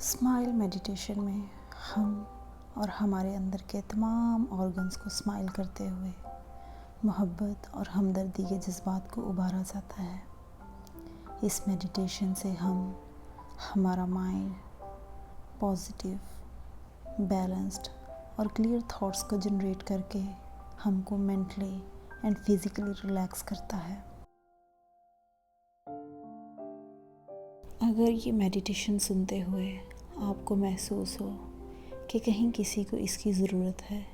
Smile meditation में हम और हमारे अंदर के तमाम ऑर्गन्स को स्माइल करते हुए मोहब्बत और हमदर्दी के जज्बात को उभारा जाता है। इस मेडिटेशन से हमारा माइंड पॉजिटिव, बैलेंस्ड और क्लियर थॉट्स को जनरेट करके हमको मेंटली एंड फिज़िकली रिलैक्स करता है। अगर ये मेडिटेशन सुनते हुए आपको महसूस हो कि कहीं किसी को इसकी ज़रूरत है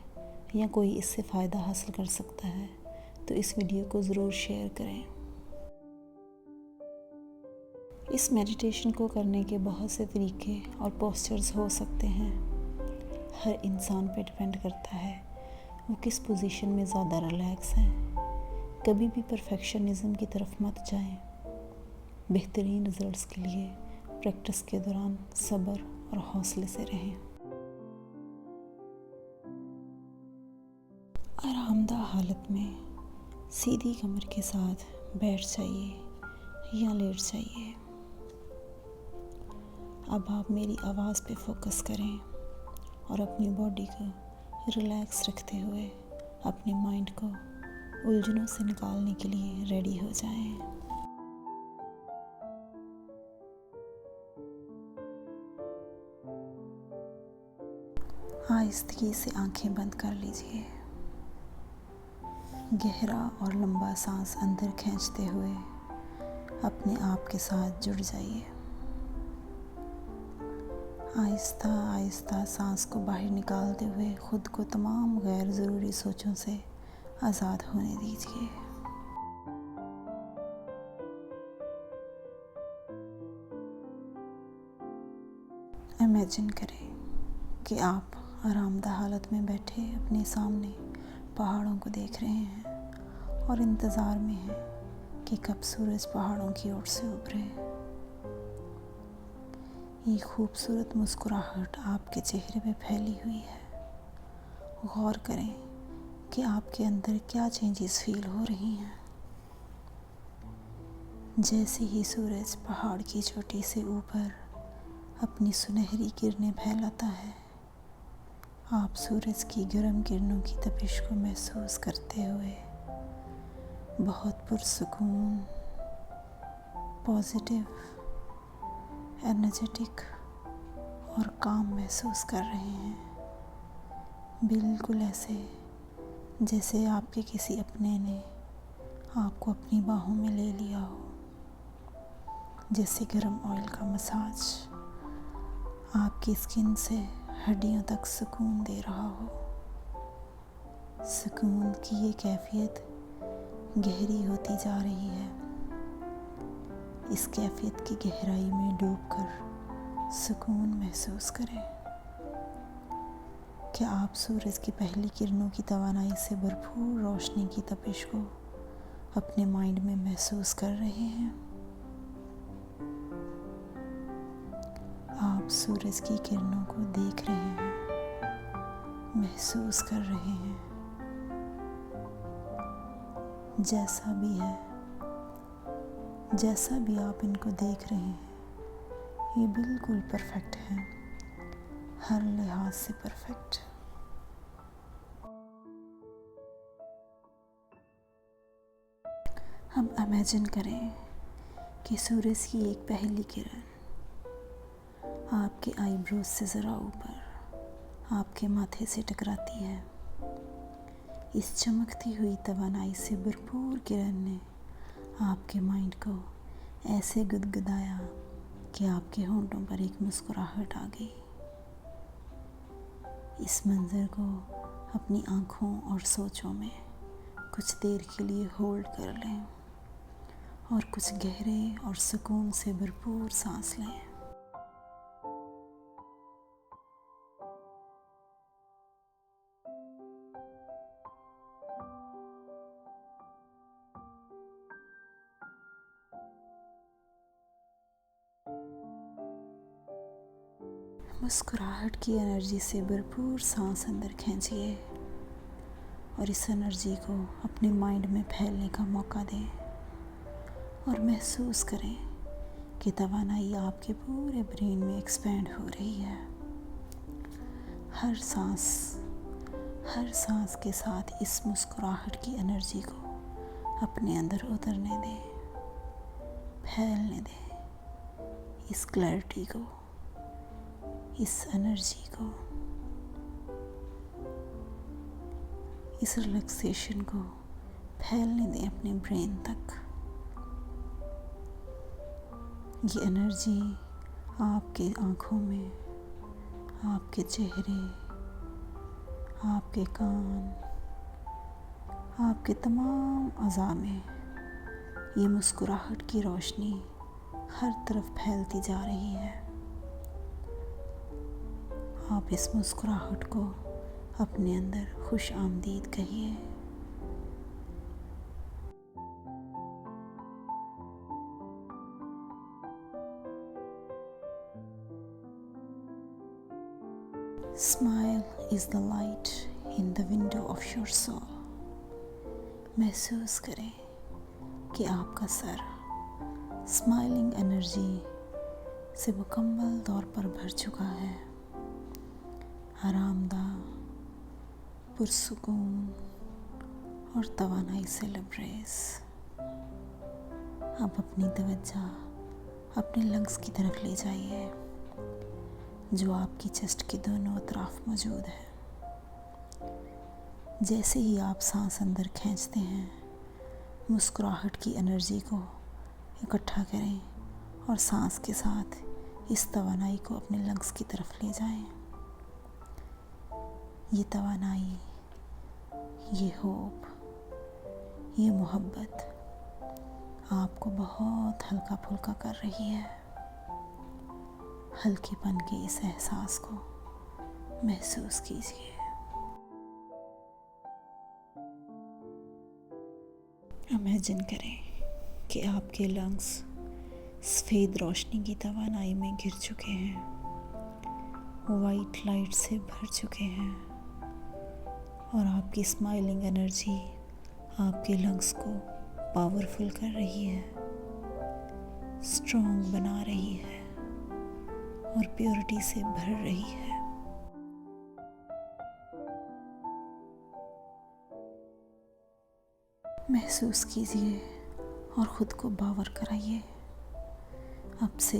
या कोई इससे फ़ायदा हासिल कर सकता है, तो इस वीडियो को ज़रूर शेयर करें। इस मेडिटेशन को करने के बहुत से तरीके और पोस्चर्स हो सकते हैं। हर इंसान पे डिपेंड करता है वो किस पोजीशन में ज़्यादा रिलैक्स है। कभी भी परफेक्शनिज़म की तरफ मत जाएं। बेहतरीन रिजल्ट्स के लिए प्रैक्टिस के दौरान सब्र और हौसले से रहें। आरामदाह हालत में सीधी कमर के साथ बैठ जाइए या लेट जाइए। अब आप मेरी आवाज़ पे फोकस करें और अपनी बॉडी को रिलैक्स रखते हुए अपने माइंड को उलझनों से निकालने के लिए रेडी हो जाएं। आहिस्तगी से आंखें बंद कर लीजिए। गहरा और लंबा सांस अंदर खींचते हुए अपने आप के साथ जुड़ जाइए। आहिस्ता आहिस्ता सांस को बाहर निकालते हुए खुद को तमाम गैर ज़रूरी सोचों से आज़ाद होने दीजिए। इमेजिन करें कि आप आरामदाह हालत में बैठे अपने सामने पहाड़ों को देख रहे हैं और इंतज़ार में हैं कि कब सूरज पहाड़ों की ओर से उभरे। ये खूबसूरत मुस्कुराहट आपके चेहरे पे फैली हुई है। गौर करें कि आपके अंदर क्या चेंजेस फील हो रही हैं। जैसे ही सूरज पहाड़ की चोटी से ऊपर अपनी सुनहरी किरणें फैलाता है, आप सूरज की गर्म किरणों की तपिश को महसूस करते हुए बहुत पुरसुकून, पॉजिटिव, एनर्जेटिक और काम महसूस कर रहे हैं। बिल्कुल ऐसे जैसे आपके किसी अपने ने आपको अपनी बाहों में ले लिया हो। जैसे गर्म ऑयल का मसाज आपकी स्किन से हड्डियों तक सुकून दे रहा हो। सुकून की ये कैफियत गहरी होती जा रही है। इस कैफियत की गहराई में डूबकर सुकून महसूस करें। क्या आप सूरज की पहली किरणों की तवानाई से भरपूर रोशनी की तपिश को अपने माइंड में महसूस कर रहे हैं? आप सूरज की किरणों को देख रहे हैं, महसूस कर रहे हैं। जैसा भी है, जैसा भी आप इनको देख रहे हैं, ये बिल्कुल परफेक्ट है, हर लिहाज से परफेक्ट। हम इमेजिन करें कि सूरज की एक पहली किरण आपके आईब्रोज से ज़रा ऊपर आपके माथे से टकराती है। इस चमकती हुई तवानाई से भरपूर किरण ने आपके माइंड को ऐसे गुदगुदाया कि आपके होंठों पर एक मुस्कुराहट आ गई। इस मंज़र को अपनी आँखों और सोचों में कुछ देर के लिए होल्ड कर लें और कुछ गहरे और सुकून से भरपूर सांस लें। मुस्कुराहट की एनर्जी से भरपूर सांस अंदर खींचिए और इस एनर्जी को अपने माइंड में फैलने का मौका दें और महसूस करें कि तवानाई आपके पूरे ब्रेन में एक्सपेंड हो रही है। हर सांस के साथ इस मुस्कुराहट की एनर्जी को अपने अंदर उतरने दें, फैलने दें। इस क्लैरिटी को, इस एनर्जी को, इस रिलैक्सेशन को फैलने दें अपने ब्रेन तक। ये एनर्जी आपके आँखों में, आपके चेहरे, आपके कान, आपके तमाम अज़ा में ये मुस्कुराहट की रोशनी हर तरफ फैलती जा रही है। आप इस मुस्कुराहट को अपने अंदर खुश आमदीद कहिए। Smile is the light in the window of your soul. महसूस करें कि आपका सर स्माइलिंग एनर्जी से मुकम्मल तौर पर भर चुका है। आरामदा, पुरसुकून और तवानाई से लबरेज। अब अपनी तवज्जो अपने लंग्स की तरफ ले जाइए, जो आपकी चेस्ट के दोनों तरफ मौजूद है। जैसे ही आप सांस अंदर खींचते हैं, मुस्कुराहट की एनर्जी को इकट्ठा करें और सांस के साथ इस तवानाई को अपने लंग्स की तरफ ले जाएं। ये तवानाई, ये होप, ये मोहब्बत आपको बहुत हल्का फुल्का कर रही है। हल्केपन के इस एहसास को महसूस कीजिए। इमेजिन करें कि आपके लंग्स सफ़ेद रोशनी की तवानाई में घिर चुके हैं, वाइट लाइट से भर चुके हैं और आपकी स्माइलिंग एनर्जी आपके लंग्स को पावरफुल कर रही है, स्ट्रॉन्ग बना रही है और प्योरिटी से भर रही है। महसूस कीजिए और ख़ुद को बावर कराइए, अब से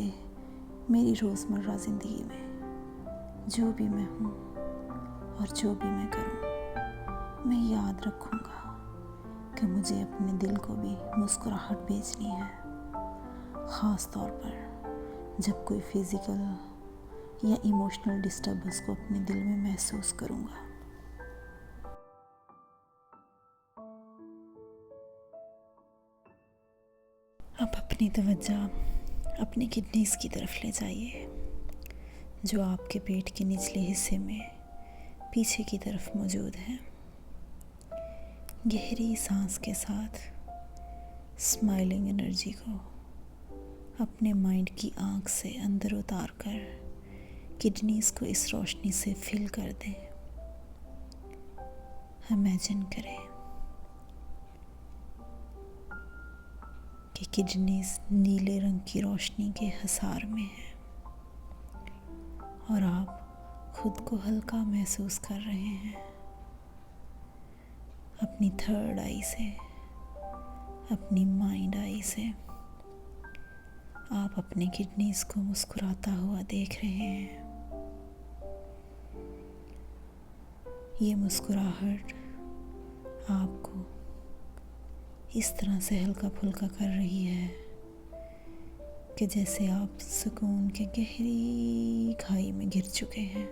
मेरी रोज़मर्रा ज़िंदगी में जो भी मैं हूँ और जो भी मैं करूँ, मैं याद रखूँगा कि मुझे अपने दिल को भी मुस्कुराहट भेजनी है, ख़ास तौर पर जब कोई फिज़िकल या इमोशनल डिस्टर्बेंस को अपने दिल में महसूस करूँगा। अब अपनी तवज्जो अपनी किडनीज़ की तरफ ले जाइए, जो आपके पेट के निचले हिस्से में पीछे की तरफ मौजूद है। गहरी सांस के साथ स्माइलिंग एनर्जी को अपने माइंड की आँख से अंदर उतार कर किडनीज़ को इस रोशनी से फिल कर दें। इमेजिन करें कि किडनीज़ नीले रंग की रोशनी के हसार में है और आप खुद को हल्का महसूस कर रहे हैं। अपनी थर्ड आई से, अपनी माइंड आई से आप अपने किडनीज़ को मुस्कुराता हुआ देख रहे हैं। ये मुस्कुराहट आपको इस तरह से हल्का फुल्का कर रही है कि जैसे आप सुकून के गहरी खाई में गिर चुके हैं।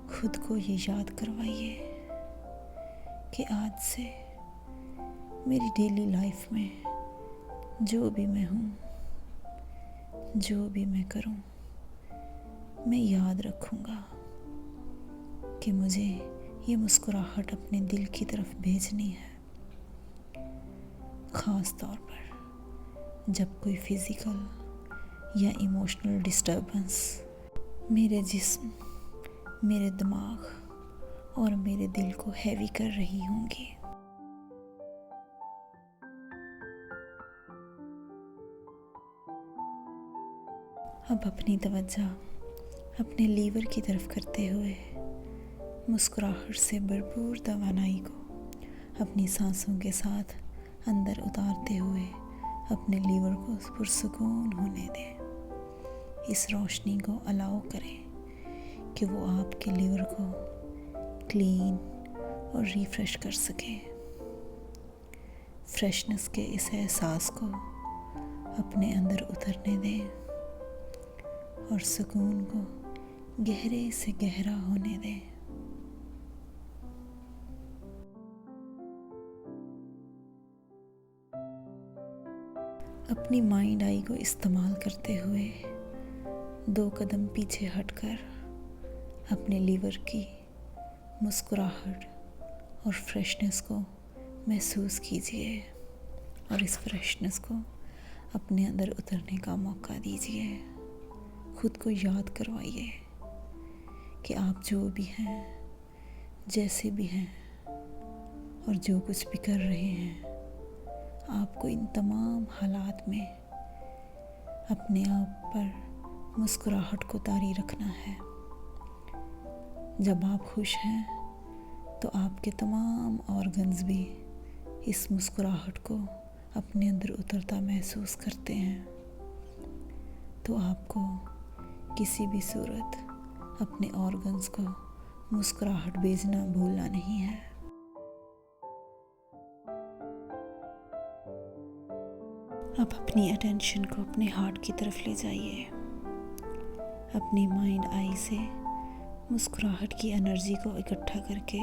खुद को ये याद करवाइए कि आज से मेरी डेली लाइफ में जो भी मैं हूँ, जो भी मैं करूँ, मैं याद रखूँगा कि मुझे ये मुस्कुराहट अपने दिल की तरफ भेजनी है, ख़ास तौर पर जब कोई फिज़िकल या इमोशनल डिस्टर्बेंस मेरे जिस्म, मेरे दिमाग और मेरे दिल को हैवी कर रही होंगी। अब अपनी तवज्जो अपने लीवर की तरफ करते हुए मुस्कुराहट से भरपूर तवानाई को अपनी सांसों के साथ अंदर उतारते हुए अपने लीवर को पुरसुकून होने दें। इस रोशनी को अलाउ करें कि वो आपके लीवर को क्लीन और रिफ्रेश कर सके। फ्रेशनेस के इस एहसास को अपने अंदर उतरने दें और सुकून को गहरे से गहरा होने दें। अपनी माइंड आई को इस्तेमाल करते हुए 2 कदम पीछे हटकर अपने लीवर की मुस्कुराहट और फ्रेशनेस को महसूस कीजिए और इस फ्रेशनेस को अपने अंदर उतरने का मौका दीजिए। खुद को याद करवाइए कि आप जो भी हैं, जैसे भी हैं और जो कुछ भी कर रहे हैं, आपको इन तमाम हालात में अपने आप पर मुस्कुराहट को तारी रखना है। जब आप खुश हैं तो आपके तमाम ऑर्गन्स भी इस मुस्कुराहट को अपने अंदर उतरता महसूस करते हैं। तो आपको किसी भी सूरत अपने ऑर्गन्स को मुस्कुराहट भेजना भूलना नहीं है। अब अपनी अटेंशन को अपने हार्ट की तरफ ले जाइए। अपनी माइंड आई से मुस्कुराहट की एनर्जी को इकट्ठा करके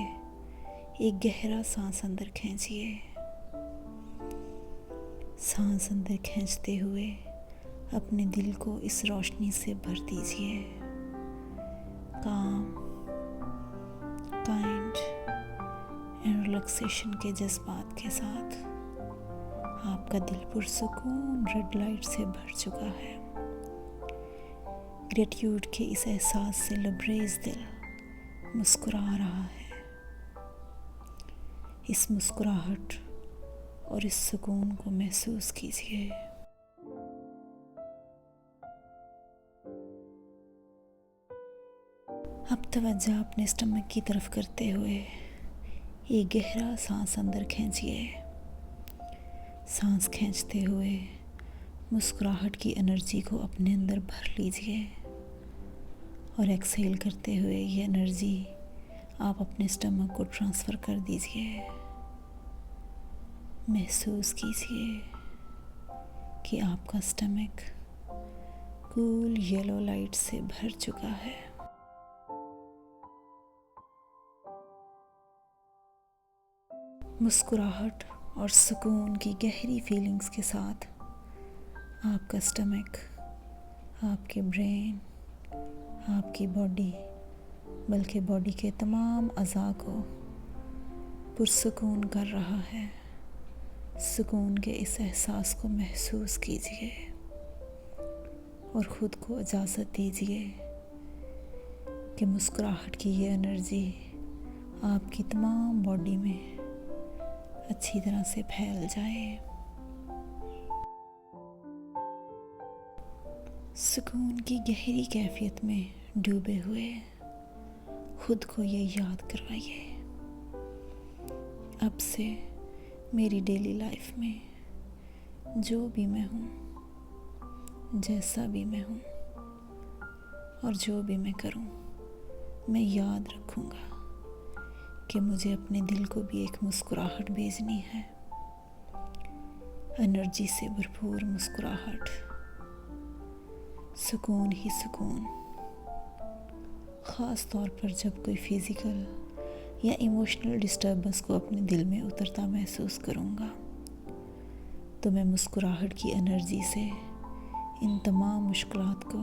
एक गहरा सांस अंदर खींचिए। सांस अंदर खींचते हुए अपने दिल को इस रोशनी से भर दीजिए। काम, काइंड एंड रिलैक्सेशन के जज्बात के साथ आपका दिल पुरसुकून रेड लाइट से भर चुका है। ग्रेटिट्यूड के इस एहसास से लबरेज दिल मुस्कुरा रहा है। इस मुस्कुराहट और इस सुकून को महसूस कीजिए। अब तवज्जो अपने स्टमक की तरफ करते हुए एक गहरा सांस अंदर खींचिए। सांस खींचते हुए मुस्कुराहट की एनर्जी को अपने अंदर भर लीजिए और एक्सहेल करते हुए ये एनर्जी आप अपने स्टमक को ट्रांसफ़र कर दीजिए। महसूस कीजिए कि आपका स्टमक कूल येलो लाइट से भर चुका है। मुस्कुराहट और सुकून की गहरी फीलिंग्स के साथ आपका स्टमक, आपके ब्रेन, आपकी बॉडी, बल्कि बॉडी के तमाम अज़ा को पुरसुकून कर रहा है। सुकून के इस एहसास को महसूस कीजिए और ख़ुद को इजाज़त दीजिए कि मुस्कुराहट की ये एनर्जी आपकी तमाम बॉडी में अच्छी तरह से फैल जाए। सुकून की गहरी कैफियत में डूबे हुए खुद को ये याद करवाइए, अब से मेरी डेली लाइफ में जो भी मैं हूँ, जैसा भी मैं हूँ और जो भी मैं करूँ, मैं याद रखूँगा कि मुझे अपने दिल को भी एक मुस्कुराहट भेजनी है। एनर्जी से भरपूर मुस्कुराहट, सुकून ही सुकून। ख़ास तौर पर जब कोई फिज़िकल या इमोशनल डिस्टर्बेंस को अपने दिल में उतरता महसूस करूँगा, तो मैं मुस्कुराहट की एनर्जी से इन तमाम मुश्किलात को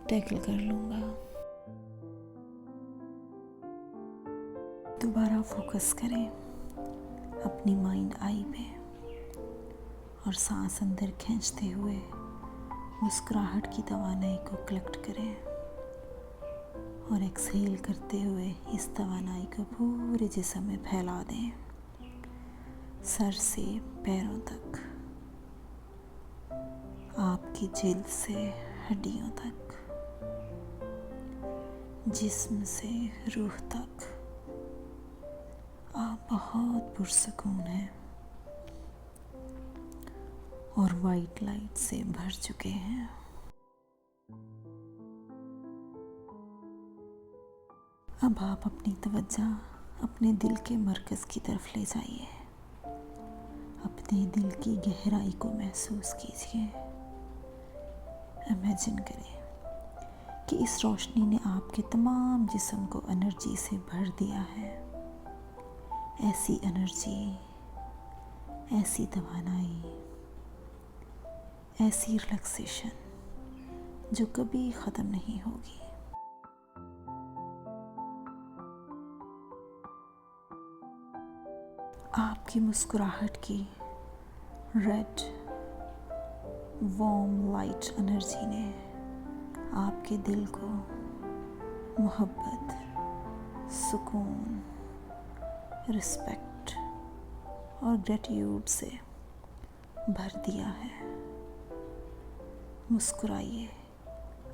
टैकल कर लूँगा। दोबारा फोकस करें अपनी माइंड आई पे और सांस अंदर खींचते हुए मुस्कुराहट की तवानाई को कलेक्ट करें और एक्सहेल करते हुए इस तवानाई को पूरे जिस्म में फैला दें, सर से पैरों तक, आपकी जिल्द से हड्डियों तक, जिस्म से रूह तक आप बहुत पुरसकून हैं और वाइट लाइट से भर चुके हैं। अब आप अपनी तवज्जो अपने दिल के मरकज़ की तरफ ले जाइए। अपने दिल की गहराई को महसूस कीजिए। इमेजिन करें कि इस रोशनी ने आपके तमाम जिस्म को एनर्जी से भर दिया है। ऐसी एनर्जी, ऐसी तवानाई, ऐसी रिलैक्सेशन जो कभी ख़त्म नहीं होगी। आपकी मुस्कुराहट की रेड वार्म लाइट एनर्जी ने आपके दिल को मोहब्बत, सुकून, रिस्पेक्ट और ग्रेटिट्यूड से भर दिया है। मुस्कुराइए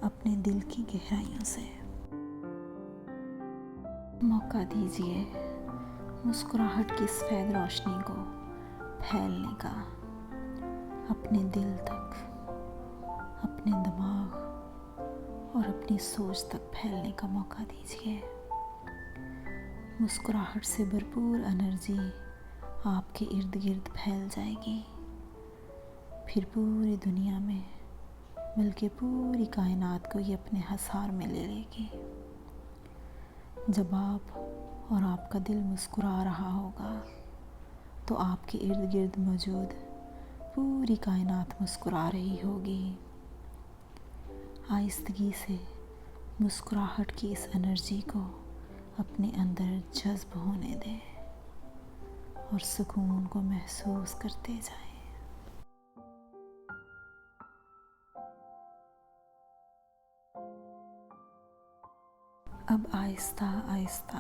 अपने दिल की गहराइयों से। मौका दीजिए मुस्कुराहट की सफ़ेद रोशनी को फैलने का अपने दिल तक, अपने दिमाग और अपनी सोच तक फैलने का मौका दीजिए। मुस्कुराहट से भरपूर एनर्जी आपके इर्द गिर्द फैल जाएगी, फिर पूरी दुनिया में बल्कि पूरी कायनात को ये अपने हिसार में ले लेगी। जब आप और आपका दिल मुस्कुरा रहा होगा तो आपके इर्द गिर्द मौजूद पूरी कायनात मुस्कुरा रही होगी। आहिस्तगी से मुस्कुराहट की इस एनर्जी को अपने अंदर जज्ब होने दें और सुकून को महसूस करते जाएं। अब आहिस्ता आहिस्ता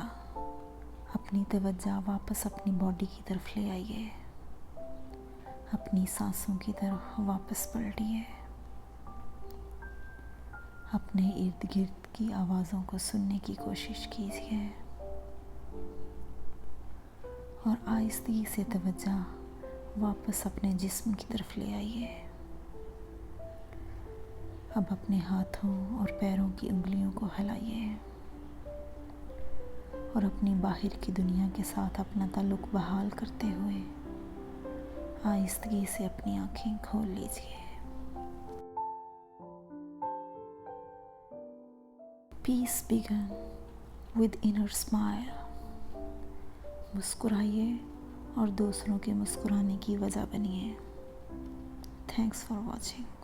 अपनी तवज्जो वापस अपनी बॉडी की तरफ ले आइए। अपनी सांसों की तरफ वापस पलटिए। अपने इर्द गिर्द की आवाज़ों को सुनने की कोशिश कीजिए और आहिस्ती से तवज्जो वापस अपने जिस्म की तरफ ले आइए। अब अपने हाथों और पैरों की उंगलियों को हिलाइए और अपनी बाहर की दुनिया के साथ अपना ताल्लुक़ बहाल करते हुए आहिस्तगी से अपनी आँखें खोल लीजिए। Peace begin with inner smile. मुस्कुराइए और दूसरों के मुस्कुराने की वजह बनिए। Thanks for watching.